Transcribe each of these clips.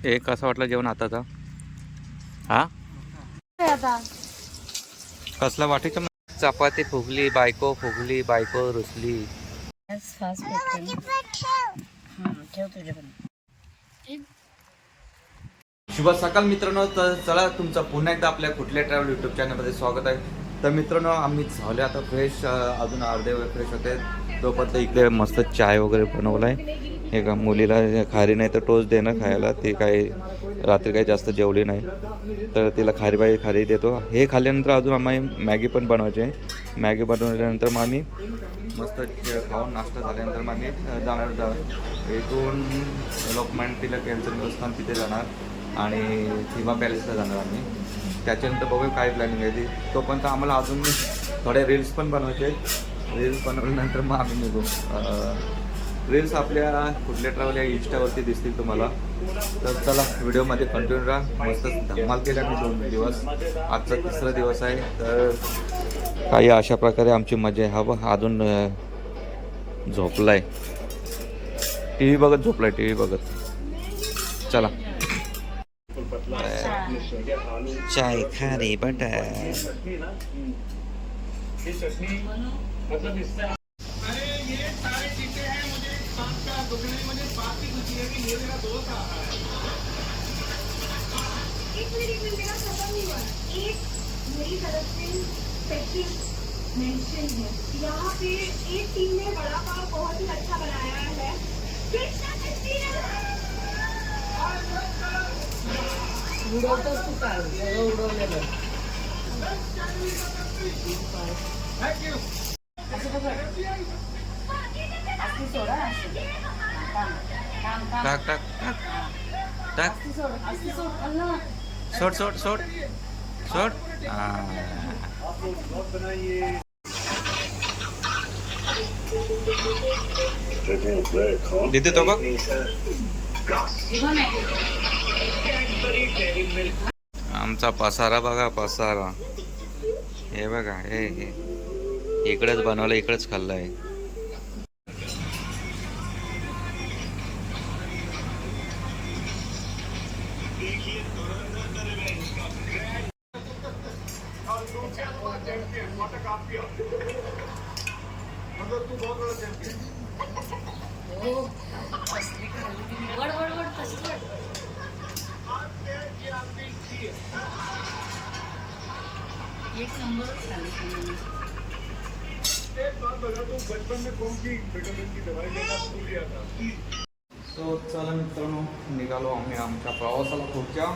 हे कसं वाटलं जेवण आताचा? हा कसला वाटायचं? चपाती फुगली, बायको फुगली, बायको रुसली. शुभ सकाळ मित्रांनो. तर चला तुमचं पुन्हा एकदा आपल्या कुठल्या ट्रॅव्हल यूट्यूब चॅनलमध्ये स्वागत आहे. तर मित्रांनो आम्ही झाले आता फ्रेश, अजून अर्धे वेळ फ्रेश होते तोपर्यंत इकडे मस्त चाय वगैरे बनवला आहे. हे का मुलीला खारी नाही तर टोस्ट देणं खायला, ती काही रात्री काही जास्त जेवली नाही तर तिला खारी देतो. हे खाल्ल्यानंतर अजून आम्हाला मॅगी पण बनवायची आहे. मॅगी बनवल्यानंतर मग आम्ही मस्त खाऊन नाश्ता झाल्यानंतर मग आम्ही जाणार इथून लोकमान्य टिळक यांचं निवासस्थान तिथे जाणार आणि थिबा पॅलेसला जाणार आम्ही. त्याच्यानंतर बघूया काय प्लॅनिंग आहे ती. तोपर्यंत आम्हाला अजून थोडे रील्स पण बनवायचे. रील्स बनवल्यानंतर मग आम्ही निघू. रील्स आपल्या कुठल्या ट्रॅव्हल या इंस्टावरती दिसतील तुम्हाला. तर चला व्हिडिओमध्ये कंटिन्यू राहा. मस्त धमाल केला मी 2 दिवस. आजचा 3रा दिवस आहे. तर काही अशा प्रकारे आमची मजा आहे. हा बघ अजून झोपलाय, टी व्ही बघत झोपलाय, टी व्ही बघत. चला चाय खारी बटर. मेरी तरफ से स्पेशल मेंशन है। यहाँ पे एक टीम ने वड़ा पाव बहुत ही अच्छा बनाया है। उडवतोस तू काय? सगळं उडवलेलं. टाक टाक टाक टाक. सोड सोड सोड सोड. देते तो बघ. आमचा पसारा बघा, पसारा. हे बघा, हे इकडेच बनवलं, इकडेच खाल्लंय. एक नंबर बचपन में कौन सी विटामिन की दवाई लेना भूल गया था. सो चला मित्रांनो, निघालो आम्ही आमच्या प्रवासाला पुढच्या.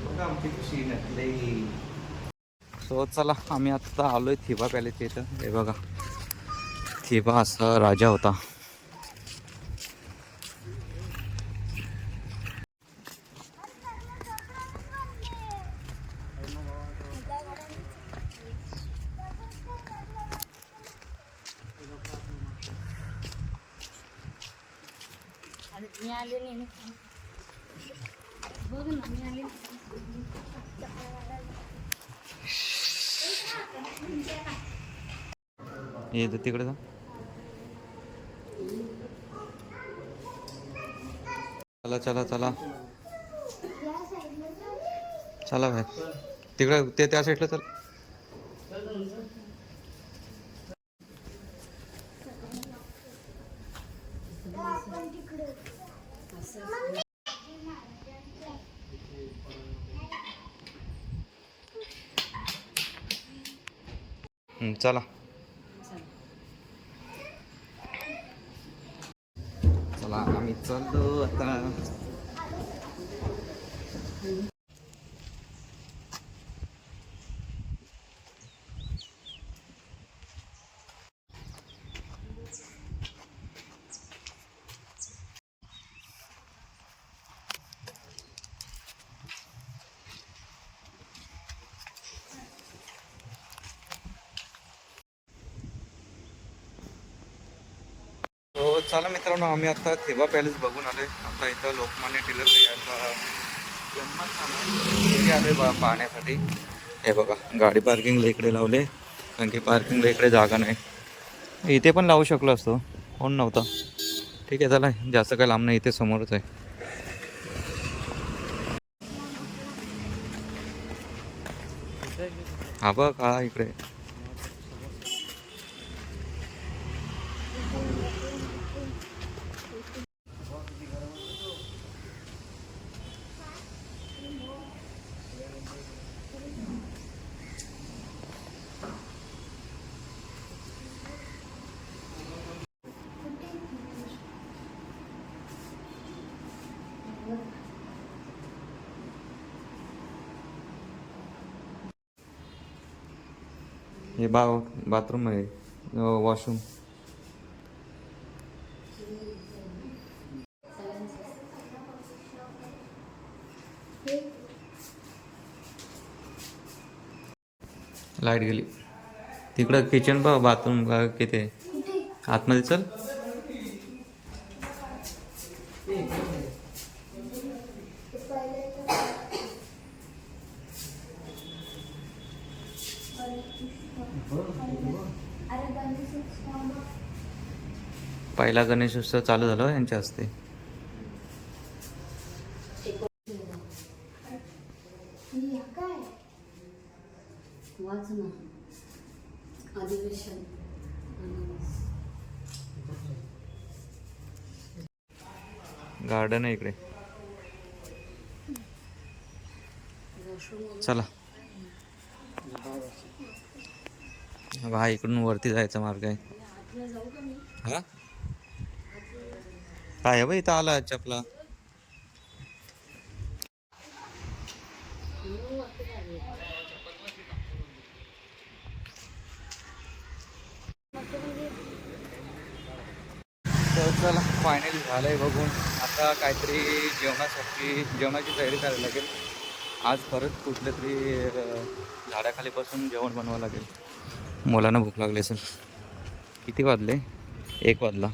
बघा आमची कशी नटली. सो चला आम्ही आता आलोय थिबा पॅलेसच्या इथं. हे बघा, थिबा असा राजा होता. ये तिकडे जा. चला चला चला चला भाई, तिकडे ते त्या साईडला चल. चला चला आम्ही चाललो आता. हो चला मित्रांनो, आम्ही आता थिबा पॅलेस बघून आलोय. आता इथं लोकमान्य टिळक यांचा जन्मस्थान आलोय पाहण्यासाठी. हे बघा गाडी पार्किंगला इकडे लावले, कारण की पार्किंगला इकडे जागा नाही. इथे पण लावू शकलो असतो, कोण नव्हतं. ठीक आहे, चला जास्त काय लांब नाही, इथे समोरच आहे. हा बघ, हा इकडे. हे बाथरूम आहे, वॉशरूम. लाईट गेली. तिकडं किचन बघ, बाथरूम किती आहे आतमध्ये. चल. पहिला गणेश उत्सव चालू झाला यांच्या हस्ते. अधिवेशन गार्डन आहे इकडे. चला, हा इकडून वरती जायचा मार्ग आहे. हा काय आहे बा, इथं आला चपला. तर चला, फायनली झालंय बघून. आता काहीतरी जेवणाची तयारी करायला लागेल. आज परत कुठल्या तरी झाडाखाली बसून जेवण बनवावं लागेल. मुलांना भूक लागली असेल. किती वाजले? 1 वाजला.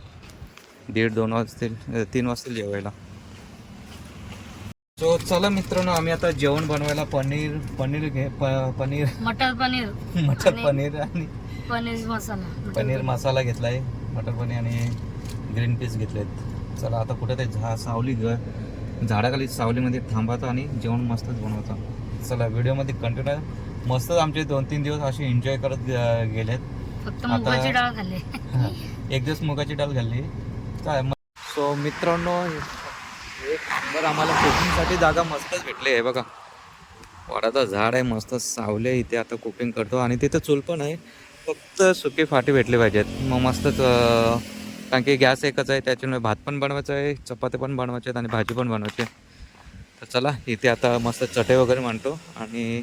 1:30-2 वाजतील, 3 वाजतील जेवायला. सो चला मित्रांनो, आम्ही आता जेवण बनवायला पनीर मटर पनीर आणि पनीर मसाला पनीर मसाला घेतलाय, मटर पनीर आणि ग्रीन पीस घेतलेत. चला आता कुठे ते झाडाखाली सावलीमध्ये थांबायचं आणि जेवण मस्तच बनवायचं. चला व्हिडिओमध्ये कंटिन्यू. मस्तच आमचे 2-3 दिवस असे एन्जॉय करत गेलेत. फक्त मुगाची डाळ खाल्ली. एक दिवस मुगाची डाळ खाल्ली. काय सो मित्रांनो, बरं आम्हाला कुकिंगसाठी जागा मस्तच भेटली आहे बघा. वडाचं झाड आहे, मस्त सावले. इथे आता कुकिंग करतो आणि तिथं चूल पण आहे. फक्त सुके फाटे भेटले पाहिजेत, मग मस्तच. कारण की गॅस एकच आहे, त्याच्यामुळे भात पण बनवायचं आहे, चपाती पण बनवायचे आहेत आणि भाजी पण बनवायची आहे. तर चला इथे आता मस्त चटई वगैरे मांडतो आणि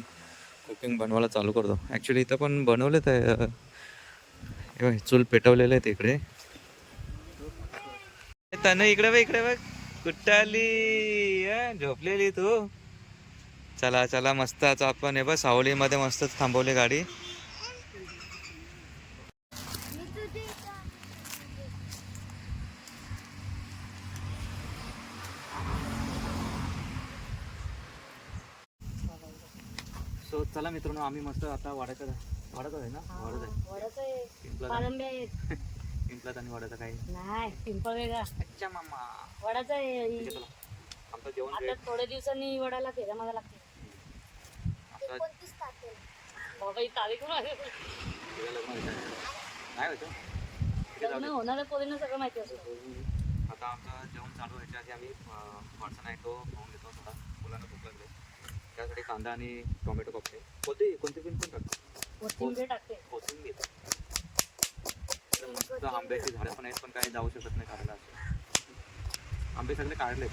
कुकिंग बनवायला चालू करतो. ॲक्च्युली इथं पण बनवलेत आहे, चूल पेटवलेलं आहे तिकडे. तनु इकडे बघ कुट्टाली झोपलेली तू. चला चला, मस्त आपण हे बघ सावलीमध्ये मस्तच थांबवली गाडी. सो चला मित्रांनो, आम्ही मस्त आता वाढत आहे ना, वाढत आहे. पिंपलात आणि वाढायचं काही नाही, पिंपळ वेगळा. अच्छा मामा, वडाचा ठीक आहे, चला आमचं जेवण आता थोड्या दिवसांनी वडाला फेऱ्या मागा लागते. बाबा ही तारीख नाही होतं. लग्न होणाऱ्या पोरींना सगळं माहिती असतं. आता आमचं जेवण चालू व्हायच्या आधी आम्ही वाटसा नाही तो खाऊन घेतो. थोडा मुलांना भूक लागले, त्यासाठी कांदा आणि टोमॅटो कापते. कोणते पण टाकतो, कोथिंबीर टाकते. कोथिंबीर. मस्त आंब्याची झाडं पण आहेत, पण काही जाऊ शकत नाही काढायला. असे आंबे सगळे काढले.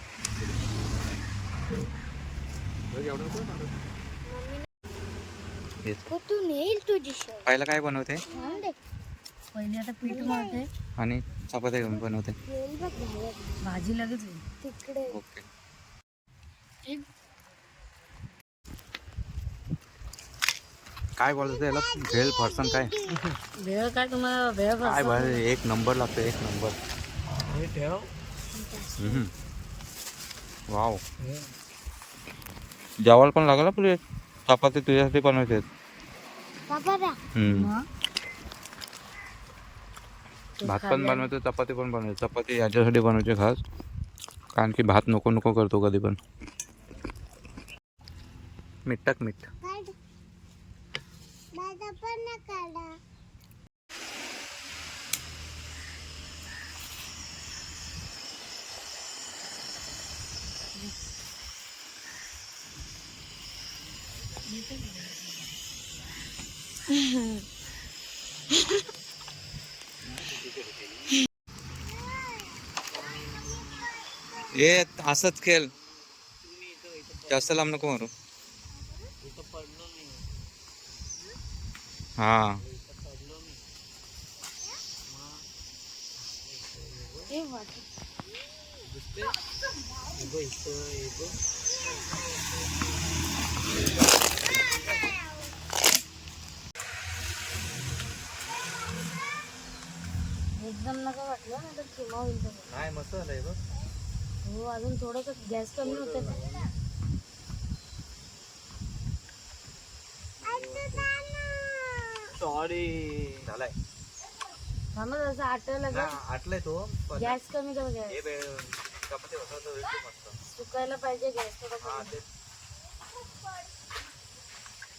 पहिला काय बनवते? पहिले आता पीठ मळते आणि चपात्या बनवते. भाजी लगेच होईल. ओके. काय बोलतो याला? भेळ फरसाण काय? भेळ काय तुम्हाला भेळ काय भाई, एक नंबर लागतो, एक नंबर. वाव, जेवायला पण लागला पुढे. चपाती तुझ्यासाठी बनवायचे. भात पण बनवतो, चपाती पण बनवतो. चपाती याच्यासाठी बनवायची खास, कारण की भात नको नको करतो कधी पण. मीठ टाक, मीठ. ये असंच खेळ, जास्त लांब नको मारू. हा एकदम नका वाटलं ना तर किंवा होईल तर. नाही, मस्त झालंय बघ. हो अजून थोडंसं गॅस कमी होते ना. सॉरी झालाय. थांबा जसं आटलं का आटलाय तो. गॅस कमी कर. गॅस हे चपाती होता तो एकदम मस्त. सुकायला पाहिजे गॅस थोडा हा, कमी.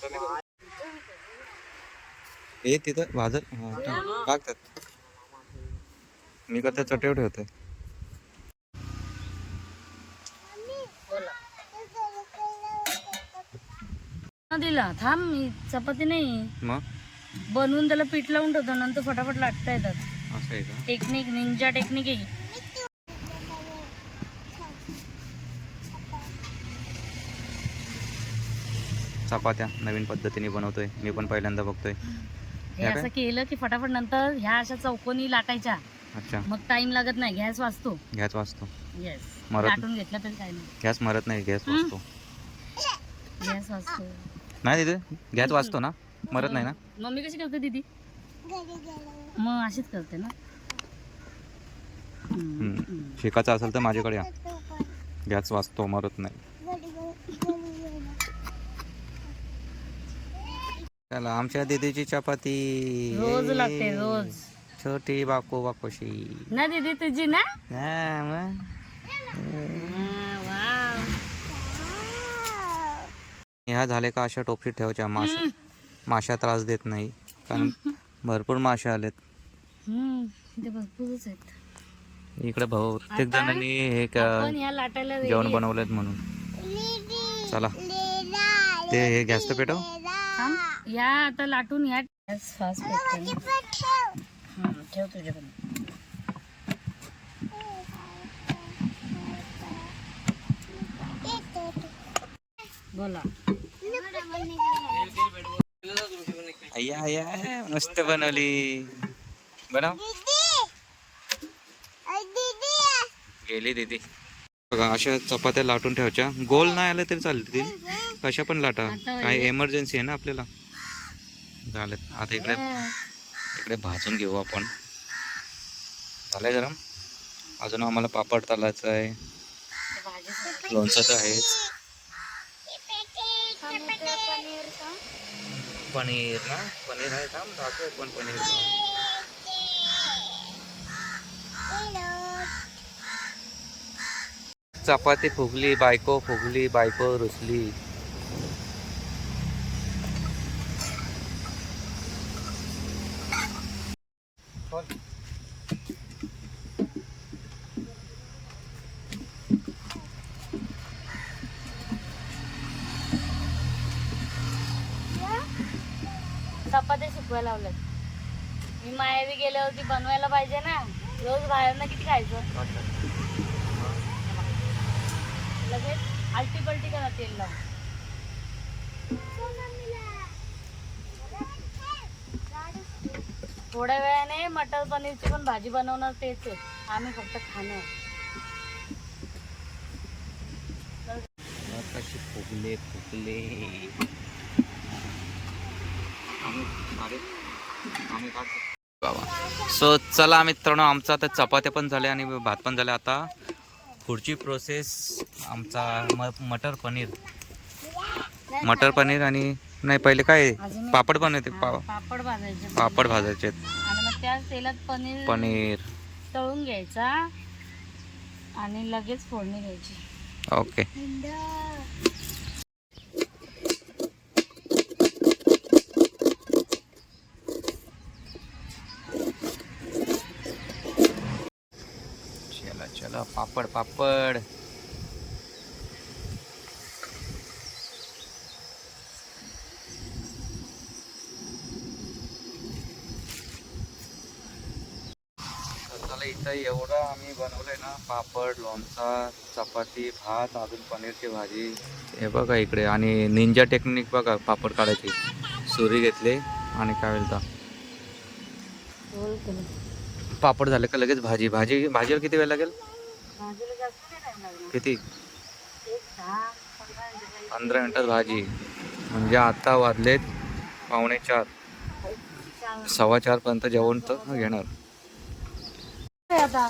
ते कमी करू. हे तिथं भाजत टाकतात. मी करता चटई ठेवतोय. दिला थांब, मी चपाती नाही मग बनवून त्याला पीठ लावून ठेवतो, नंतर फटाफट लाटता येतात. असं आहे का? टेक्निक, निंजा टेक्निक आहे. चपात्या नवीन पद्धतीने बनवतोय मी पण, पहिल्यांदा बघतोय. हे असं केलं की फटाफट नंतर ह्या अशा चौकोनी लाटायच्या. अच्छा, मग टाइम लागत नाही, गॅस वाचतो. गॅस वाचतो. येस, मरत- लाटून घेतला तरी काय नाही, गॅस मरत नाही, गॅस वाचतो. गॅस वाचतो. नाही तिथे गॅस वाचतो ना, मरत नाही ना. मम्मी कशी करते दीदी? मग अशीच करते ना. शिकायचं असेल तर माझ्याकडे या, गॅस वाचतो, मरत नाही. चला, आमच्या दीदीची चपाती रोज लागते, रोज. छोटी बाको बाकोशी ना दीदी तुझी ना. हा, मग. वाव. ह्या झाले का अशा टोपलीत ठेवायच्या. माशा त्रास देत नाही, कारण भरपूर मासे आलेत. इथे भरपूरच आहेत. इकडे बहुतेक जणांनी हे आपण ह्या लाटायला जेवण ready बनवलेत म्हणून. चला, ते हे गॅस तर पेटव. थांब, या आता लाटून ह्या गॅस फास्ट पेटते. ठेव तुझ्याकडे. बोला. अय्या अय्या, मस्त बनवली. बनव. गेली दीदी. बघा, अशा चपात्या लाटून ठेवायच्या. गोल नाही आलं तरी चालतील, कशा पण लाटा. काही एमर्जन्सी आहे ना आपल्याला. झालं आता. इकडे इकडे भाजून घेऊ आपण. झालंय गरम. अजून आम्हाला पापड तळायचं आहे, लोणचं तर आहेच. पनीर ना, पनीर आहे का दाखव पण पनीर. चपाती फुगली, बायको फुगली, बायको रुसली. चपात्या सुकवायला लावल्यात. मी माहेरी गेल्यावरती बनवायला पाहिजे ना, रोज बाहेरनं किती खायचं. लगेच आलटी पलटी करा तेल लावून. थोड्या वेळाने मटर पनीरची पण भाजी बनवणार तेच आहे, आम्ही फक्त खाणं. कशी फुगले फुगले. सो चला मित्रांनो, आमचा आता चपात्या पण झाल्या आणि भात पण झाल्या. आता पुढची प्रोसेस आमचा मटर पनीर आणि नाही, पहिले काय अजून पापड बनवते. पापड भाजायचे. पापड भाजायचे. आणि मग त्याच तेलात पनीर पनीर. तळून घ्यायचा आणि लगेच फोडणी घ्यायची. ओके. चला चला पापड पापड. चला इथं एवढं आम्ही बनवलंय ना, पापड, लोणचा, चपाती, भात, अजून पनीरची भाजी. हे बघा इकडे. आणि निंजा टेक्निक बघा पापड काढायची. सुरी घेतली आणि काय बोलता रोल केलं. पापड झाले का लगेच भाजी. भाजीवर किती वेळ लागेल? भाजीला जास्त नाही टाइम लागणार. किती? एक 10-15 मिनिटं. 15 मिनिटात भाजी. म्हणजे आता वाजलेत 3:45. 4:15 पर्यंत जेवण तर घेणार. आता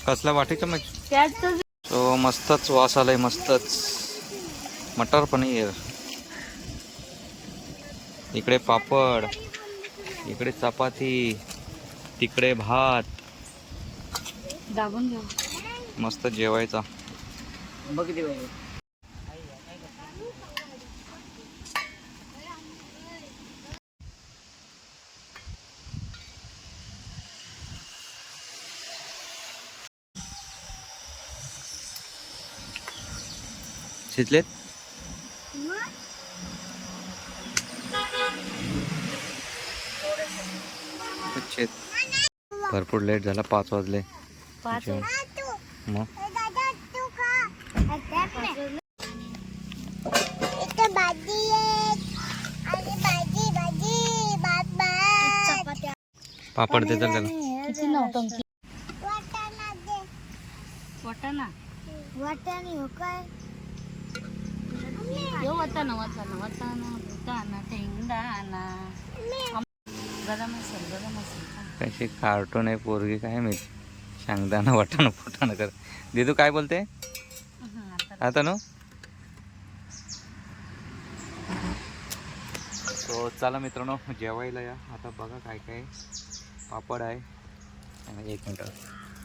कसला वाटी चमच? त्यात तर तो मस्तच वास आलाय. मस्तच मटर पनीर. इकडे पापड, इकडे चपाती, तिकडे भात. दाबून घेऊ. मस्त जेवायचा. बघ किती वेळ. शिजलेत? भरपूर लेट झाला. 5 वाजले. 5 मग पापड दे चल त्याला. किती नौटंकी. वाटाणा यो वाटाणा वाटाणा वाटाणा वाटाणा शेंगदाणा. गरम असेल. कशी कार्टून आहे पोरगी काय मी. शेंगदाणा वाटाणा फुटाणा कर. दिदू काय बोलते आता नो. सो चला मित्रांनो जेवायला या. आता बघा काय काय. पापड आहे. 1 मिनिट.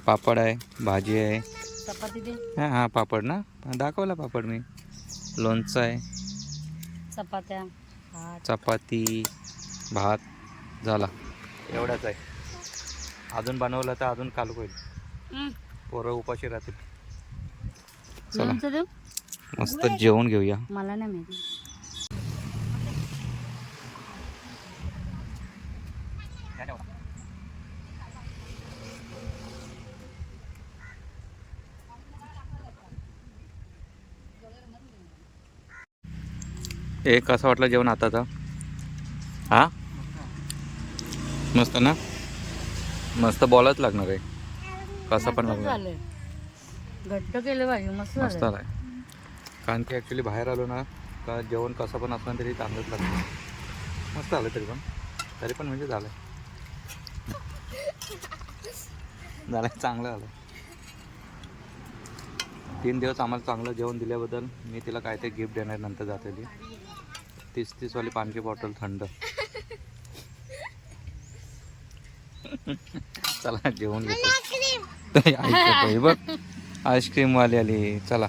पापड आहे, भाजी आहे. चपाती दे. हां पापड ना दाखवला पापड मी. लोणचं आहे, चपात्या, चपाती, भात झाला. एवढाच आहे. अजून बनवलं तर अजून कालू होईल. पोरं उपाशी राहतील. चला लोणचं देऊ. मस्त जेवण घेऊया. मला नाही माहिती. एक कसं वाटलं जेवण आताचा? हा मस्त ना. मस्त बॉलच लागणार आहे. कसं पण लागणार. झालंय. घट्ट केलं पाहिजे. मस्त मस्त झालं. आलाय. कारण की ॲक्च्युली बाहेर आलो ना का जेवण कसं पण असलं तरी चांगलंच लागतं. मस्त आलं तरी पण म्हणजे झालं चांगलं आलं. 3 दिवस आम्हाला चांगलं जेवण दिल्याबद्दल मी तिला काहीतरी गिफ्ट देणार नंतर जातेली. 30 वाली पाण्याची बॉटल थंड. चला जेवण घेतो. बघ आईस्क्रीम वाली आली. चला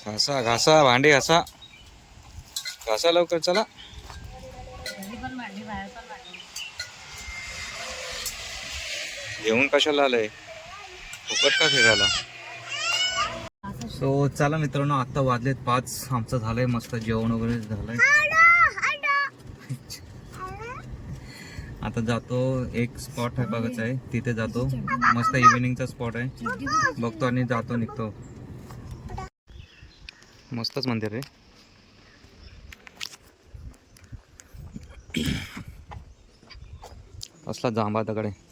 घासा घासा भांडी घासा घासा लवकर. चला घरी पण भांडी, बाहेर पण भांडी. जेवण कशाला आलंय? फुकट का फिरायला? सो चला मित्रांनो आता वाजलेत 5. आमचं झालंय मस्त जेवण वगैरे झालंय. आता जातो. एक स्पॉट आहे बघायचं आहे तिथे जातो. मस्त इव्हिनिंगचा स्पॉट आहे बघतो आणि जातो निघतो. मस्तच मंदिर आहे. असला जांभा दगड आहे.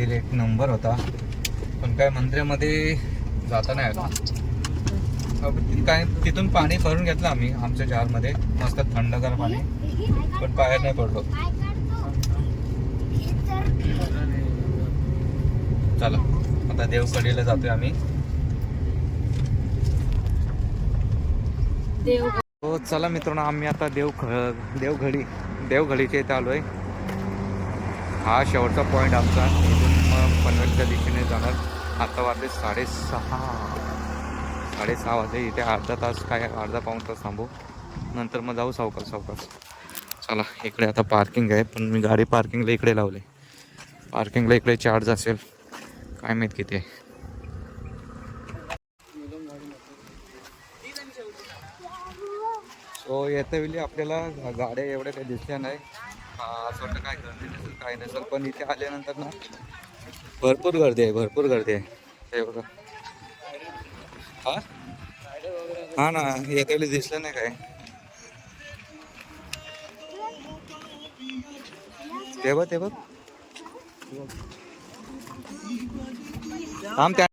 मंदिर एक नंबर होता, पण काय मंदिरामध्ये जाता नाही आला. काय तिथून पाणी भरून घेतलं आम्ही आमच्या जारमध्ये, मस्त थंडगार पाणी, पण बाहेर नाही पडलो. चला आता देवकडीला जातोय आम्ही. हो चला मित्रांनो, आम्ही आता देवघडीच्या इथे आलोय. हा शेवटचा पॉईंट आमचा. इथून मग पनवेलच्या दिशेने जाणार. आता वाजले 6:30 वाजले. इथे अर्धा पाऊण तास थांबू, नंतर मग जाऊ सावकाश. चला इकडे आता पार्किंग आहे, पण मी गाडी पार्किंगला इकडे लावले. पार्किंगला इकडे चार्ज असेल काय माहीत किती आहे. सो येत्या वेळी आपल्याला गाड्या एवढ्या काही दिसल्या नाही. असं वाटतं काय गर्दी नसेल काय नसेल, पण इथे आल्यानंतर ना भरपूर गर्दी आहे. हे बघा. हा ना, येत्या वेळी दिसलं नाही काय. ते बघ थांब त्या.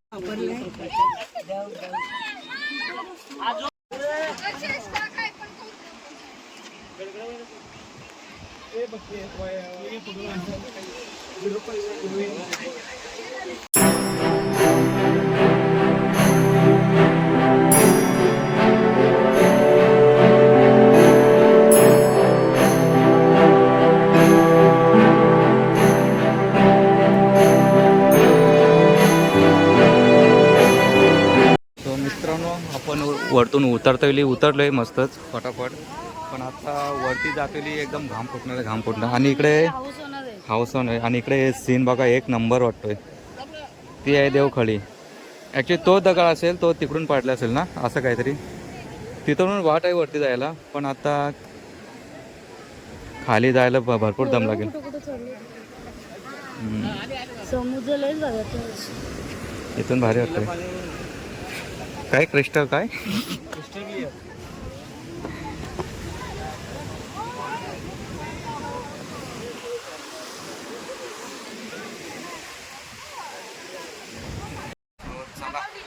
मित्रांनो, आपण वरतून उतरलोय मस्तच फटाफट, पण आता वरती जातोय एकदम घाम फुटणार. आणि इकडे हाऊस ऑन आहे. आणि इकडे सीन बघा, एक नंबर वाटतोय. ती आहे देवखळी. ॲक्च्युली तो दगड असेल, तो तिकडून पाडला असेल ना, असं काहीतरी. तिथून वाट आहे वरती जायला, पण आता खाली जायला भरपूर दम लागेल. इथून भारी वाटतंय. काय क्रिस्टल काय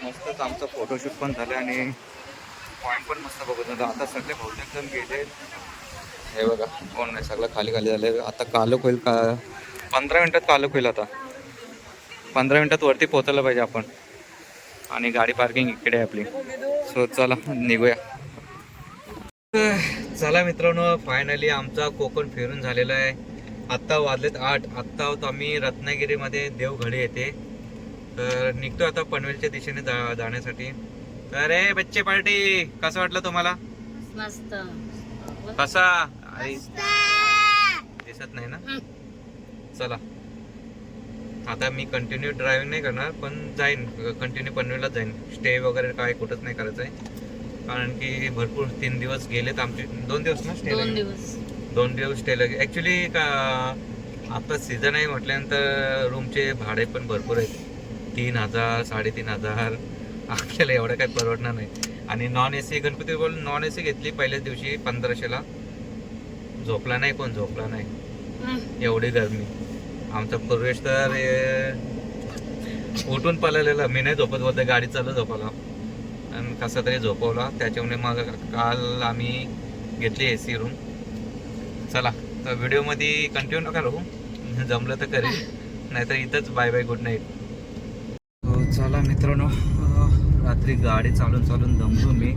मस्तच आमचं फोटोशूट पण झालं आणि पॉईंट पण मस्त बघत होता. आता सगळे बहुतेक जण गेले. हे बघा कोण नाही, सगळं खाली झाले. आता कालोख होईल का 15 मिनिटात कालोख होईल. आता 15 मिनिटात वरती पोहोचायला पाहिजे आपण. आणि गाडी पार्किंग इकडे आहे आपली. सो चला निघूया. चला मित्रांनो, फायनली आमचा कोकण फिरून झालेला आहे. आत्ता वाजलेत 8. आत्ता होतो आम्ही रत्नागिरीमध्ये देवघडी येते. तर निघतो आता पनवेलच्या दिशेने जाण्यासाठी. अरे बच्चे पार्टी, कसं वाटलं तुम्हाला? मस्त. कसा दिसत नाही ना. चला आता मी कंटिन्यू ड्रायव्हिंग नाही करणार, पण जाईन कंटिन्यू पनवेललाच जाईन. स्टे वगैरे काय कुठंच नाही करायचं आहे, कारण की भरपूर 3 दिवस गेलेत आमचे. 2 दिवस ना स्टे. 2 दिवस स्टे लगे. ॲक्च्युली का आता सीझन आहे म्हटल्यानंतर रूमचे भाडे पण भरपूर आहेत. 3,000 3,500 आपल्याला एवढं काही परवडणार नाही. आणि नॉन ए सी, गणपती बोल नॉन ए सी घेतली पहिल्याच दिवशी 1500ला. झोपला नाही. एवढी गरमी. आमचा पूर्वेश तर उठून पळालेला. मी नाही झोपत होते, गाडी चालू झोपवला आणि कसं तरी झोपवला. त्याच्यामुळे मग काल आम्ही घेतली ए सी रूम. चला तर व्हिडिओमध्ये कंटिन्यू नका राहू, जमलं तर करेल, नाहीतर इथंच बाय बाय, गुड नाईट. चला मित्रांनो, रात्री गाडी चालून दमलो मी.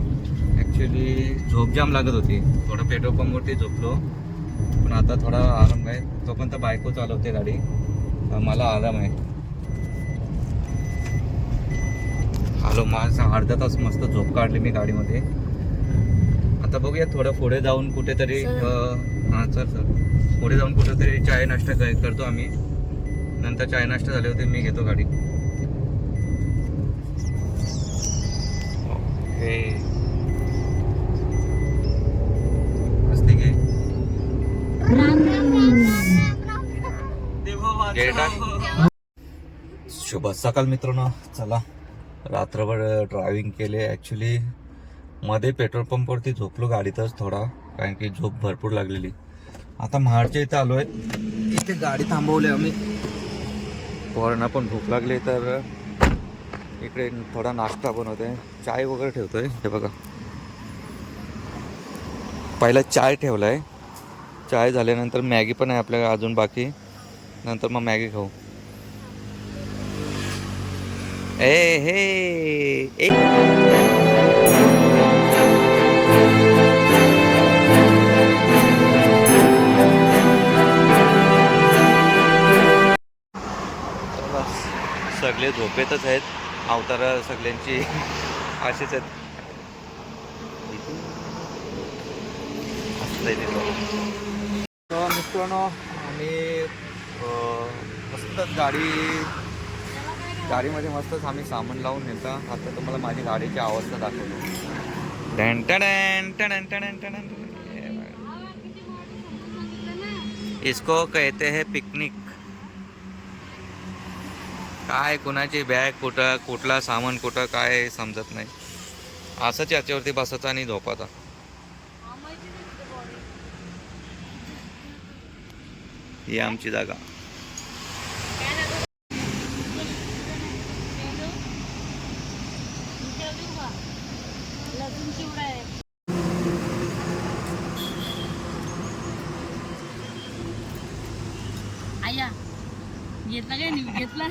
ॲक्च्युली झोप जाम लागत होती. थोडं पेट्रोल पंपवरती झोपलो, पण आता थोडा आराम आहे. तोपर्यंत बायको चालवते गाडी, मला आराम आहे. आलो माझा अर्धा तास मस्त झोप काढली मी गाडीमध्ये. आता बघूया थोडं पुढे जाऊन कुठेतरी पुढे जाऊन कुठेतरी चाय नाश्ता करतो आम्ही. नंतर चाय नाश्ता झाले होते मी घेतो गाडी. ओके असते की शुभ सकाळ मित्रांनो. चला रात्रभर ड्रायव्हिंग केले. ॲक्च्युली मध्ये पेट्रोल पंपवरती झोपलो गाडीतच थोडा, कारण की झोप भरपूर लागलेली. आता महाडच्या इथे आलो आहे. इथे गाडी थांबवली आम्ही. पोरांना पण भूक लागली तर इकडे थोडा नाश्ता बनवतोय, चाय वगैरे ठेवतोय. हे बघा, पहिला चाय ठेवलाय, चाय झाल्यानंतर मॅगी पण आहे आपल्याला अजून बाकी, नंतर मग मॅगी खाऊ. ए हे ए सगळे झोपेतच आहेत. अवतार सगळ्यांची अशीच आहेत. तर मित्रांनो, आम्ही मस्तच गाडीमध्ये मस्तच आम्ही सामान लावून नेता. आता तुम्हाला माझी गाडीची अवस्था दाखवतो. टन टन टन टन टन. इसको कहते हैं पिकनिक. काय कुणाची बॅग कुठं, कुठला सामान कुठं, काय समजत नाही. असंच याच्यावरती बसायचं आणि झोपायचा. ही आमची जागा. आया घेतला काय नाही घेतला.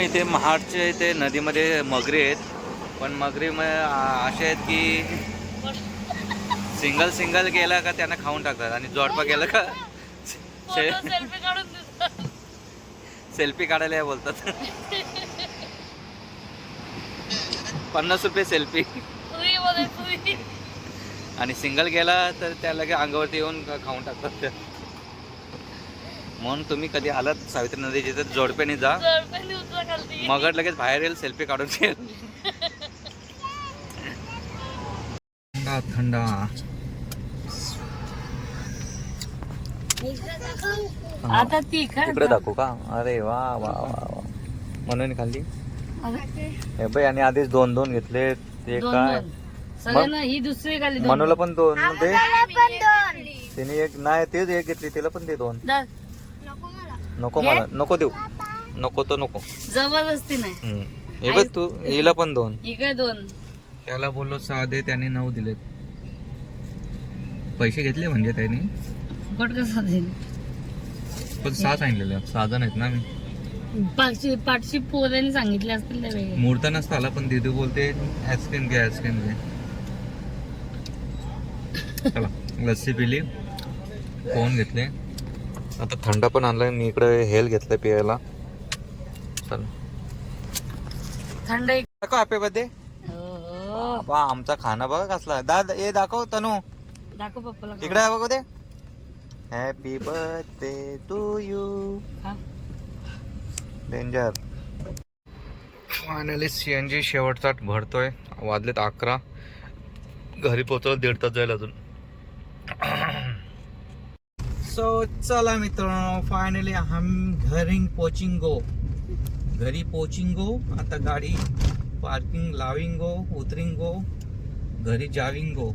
इथे महाडच्या इथे नदीमध्ये मगरी आहेत, पण मगरी असे आहेत की सिंगल गेला का त्यांना खाऊन टाकतात आणि जोडपा गेला का सेल्फी काढून देतात. सेल्फी काढायला बोलतात. 50 रुपये सेल्फी. आणि सिंगल गेला तर त्याला अंगावरती येऊन खाऊन टाकतात. म्हणून तुम्ही कधी आलात सावित्री नदीची तर जोडप्याने जा, मगर लगेच बाहेर येईल, सेल्फी काढून येईल. थंडा आता ती तिकडे दाखवू का? अरे वा वा वा वा. म्हणून खाल्ली हे बाई. आणि आधीच 2 घेतले. ते काय सगळ्यांना ही दुसरी खाली. मनूला पण 2 दे. तिने एक नाही, तेच एक घेतली, तिला पण दे 2. नको मला, नको देऊ, नको तो नको. जबरदस्ती नाही. हे बघ तू, हिला पण 2. इकडे 2. त्याला बोललो 6 दे, त्याने 9 दिलेत. पैसे घेतले म्हणजे त्याने. फुकट कसा देईल? पण 6 सांगितलेलं, 6 जण आहेत ना आम्ही. पाठशी पोरांनी सांगितले असतील त्या वेगळे. मुहूर्त नसता आला, पण दीदी बोलते आईस्क्रीम घे, आईस्क्रीम घे. चला, लस्सी पिली, कोण घेतले. आता थंड पण आणलाय. मी इकडे हेल घेतलंय पियायला. चल थंड दाखव हॅपी बर्थडे. आमचा खाना बघा कसला. दादा हे दाखव तनू, दाखव पप्पाला. इकडे बघू दे. Happy birthday to you. Danger. Finally CNG शेवटचा भरतोय. वाजलेत 11. घरी पोहोचलो 1.5 तास जाईल अजून. सो चला मित्रांनो, फायनली घरी पोचिंगो. आता गाडी पार्किंग लाविंगो, उतरिंगो, घरी जाविंगो.